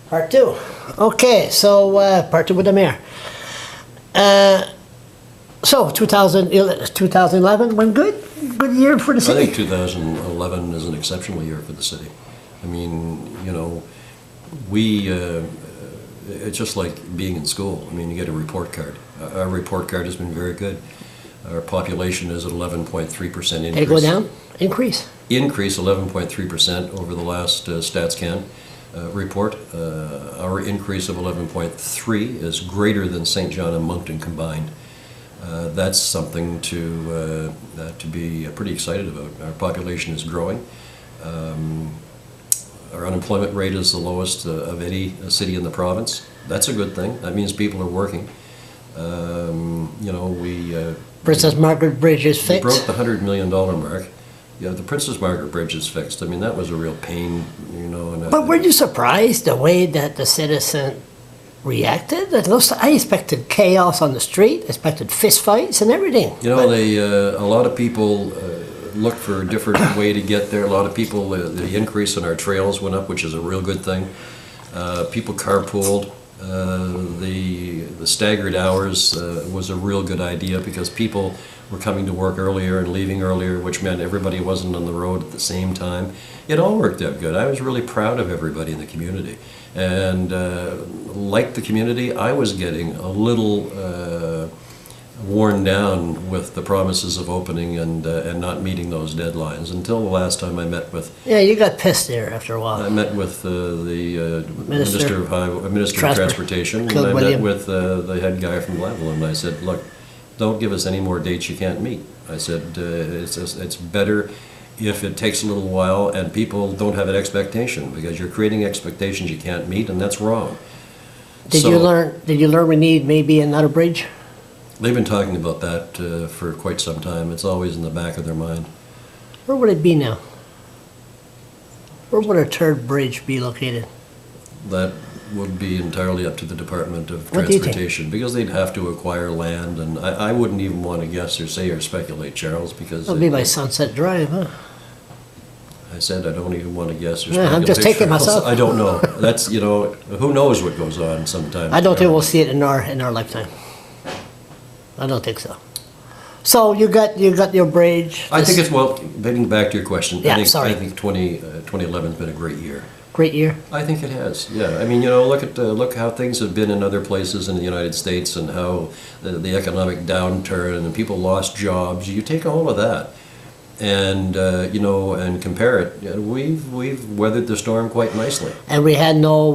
Part two. Okay, so part two with the mayor. So 2011 went good? Good year for the I city? think 2011 is an exceptional year for the city. I mean, you know, it's just like being in school. I mean, you get a report card. Our report card has been very good. Our population is at 11.3% increase. Did it go down? Increase? Increase 11.3% over the last StatsCan report. Our increase of 11.3 is greater than St. John and Moncton combined. That's something to be pretty excited about. Our population is growing. Our unemployment rate is the lowest of any city in the province. That's a good thing. That means people are working. You know, Princess Margaret Bridge is fixed? We broke the $100 million mark. Yeah, the Princess Margaret Bridge is fixed. I mean, that was a real pain, you know. But were you surprised the way that the citizen reacted? I expected chaos on the street, expected fistfights and everything. You know, a lot of people look for a different way to get there. A lot of people, the increase in our trails went up, which is a real good thing. People carpooled. The staggered hours was a real good idea because people were coming to work earlier and leaving earlier, which meant everybody wasn't on the road at the same time. It all worked out good. I was really proud of everybody in the community. And like the community, I was getting a little worn down with the promises of opening and not meeting those deadlines until the last time I met with... Yeah, you got pissed there after a while. I met with the Minister of Transportation, and I met with the head guy from Level, and I said, look, don't give us any more dates you can't meet. I said, it's better if it takes a little while and people don't have an expectation, because you're creating expectations you can't meet, and that's wrong. Did you learn we need maybe another bridge? They've been talking about that for quite some time. It's always in the back of their mind. Where would it be now? Where would a third bridge be located? That would be entirely up to the Department of Transportation, because they'd have to acquire land, and I wouldn't even want to guess or say or speculate, Charles, because... It'll be by Sunset Drive, huh? I said I don't even want to guess or speculate. I'm just taking Charles. myself. I don't know. That's, you know, who knows what goes on sometimes. I don't think we'll see it in our lifetime. I don't think so. So you got your bridge. I think it's, well, getting back to your question, Yeah, I sorry. think 2011's been a great year. Great year. I think it has. Yeah, I mean, you know, look how things have been in other places in the United States, and how the economic downturn and people lost jobs. You take all of that, and you know, and compare it. You know, we've weathered the storm quite nicely. And we had no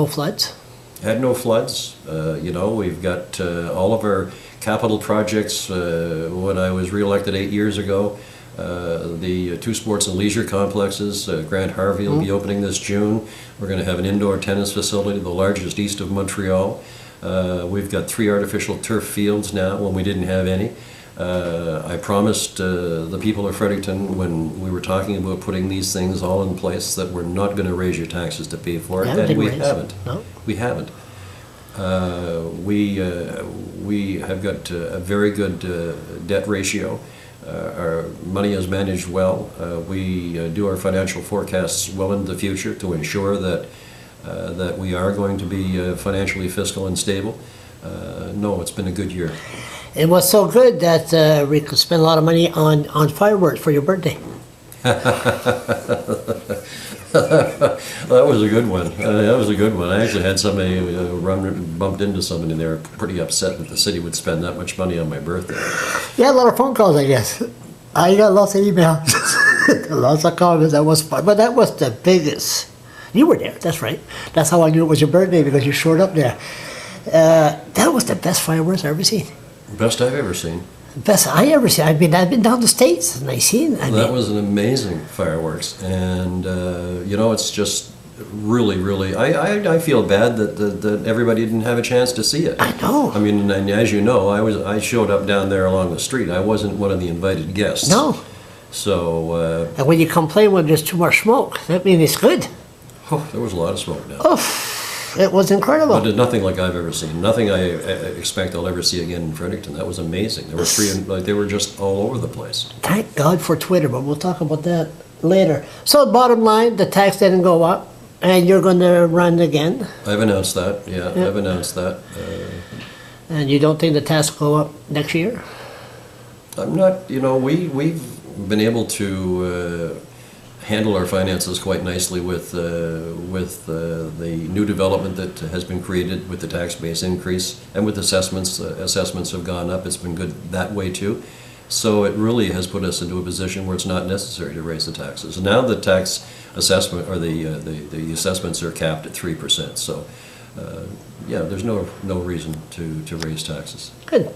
floods. Had no floods. You know, we've got all of our capital projects. When I was reelected 8 years ago, the two sports and leisure complexes, Grant Harvey will be opening this June. We're going to have an indoor tennis facility, the largest east of Montreal. We've got 3 artificial turf fields now when we didn't have any. I promised the people of Fredericton, when we were talking about putting these things all in place, that we're not going to raise your taxes to pay for it, and we haven't. No? We haven't. We have got a very good debt ratio. Our money is managed well. We do our financial forecasts well into the future to ensure that we are going to be financially fiscal and stable. No, it's been a good year. It was so good that we could spend a lot of money on fireworks for your birthday. That was a good one. That was a good one. I actually had somebody bumped into somebody, and they were pretty upset that the city would spend that much money on my birthday. You had a lot of phone calls, I guess. I got lots of emails, lots of comments. That was fun, but that was the biggest. You were there. That's right. That's how I knew it was your birthday, because you showed up there. That was the best fireworks I've ever seen. Best I've ever seen. Best I ever seen. I've been down the States and I seen. That was an amazing fireworks, and you know, it's just really. I feel bad that everybody didn't have a chance to see it. I know. I mean, and as you know, I showed up down there along the street. I wasn't one of the invited guests. No. So. And when you complain when there's too much smoke, that means it's good. Oh, there was a lot of smoke down. Oh. It was incredible. But nothing like I've ever seen. Nothing I expect I'll ever see again in Fredericton. That was amazing. There were they were just all over the place. Thank God for Twitter, but we'll talk about that later. So bottom line, the tax didn't go up. And you're going to run again? I've announced that, yeah, Yeah. I've announced that. And you don't think the tax will go up next year? I'm not, we've been able to handle our finances quite nicely with the new development that has been created with the tax base increase and with assessments. Assessments have gone up. It's been good that way too. So it really has put us into a position where it's not necessary to raise the taxes. Now the tax assessment or the assessments are capped at 3%. So yeah, there's no reason to raise taxes. Good.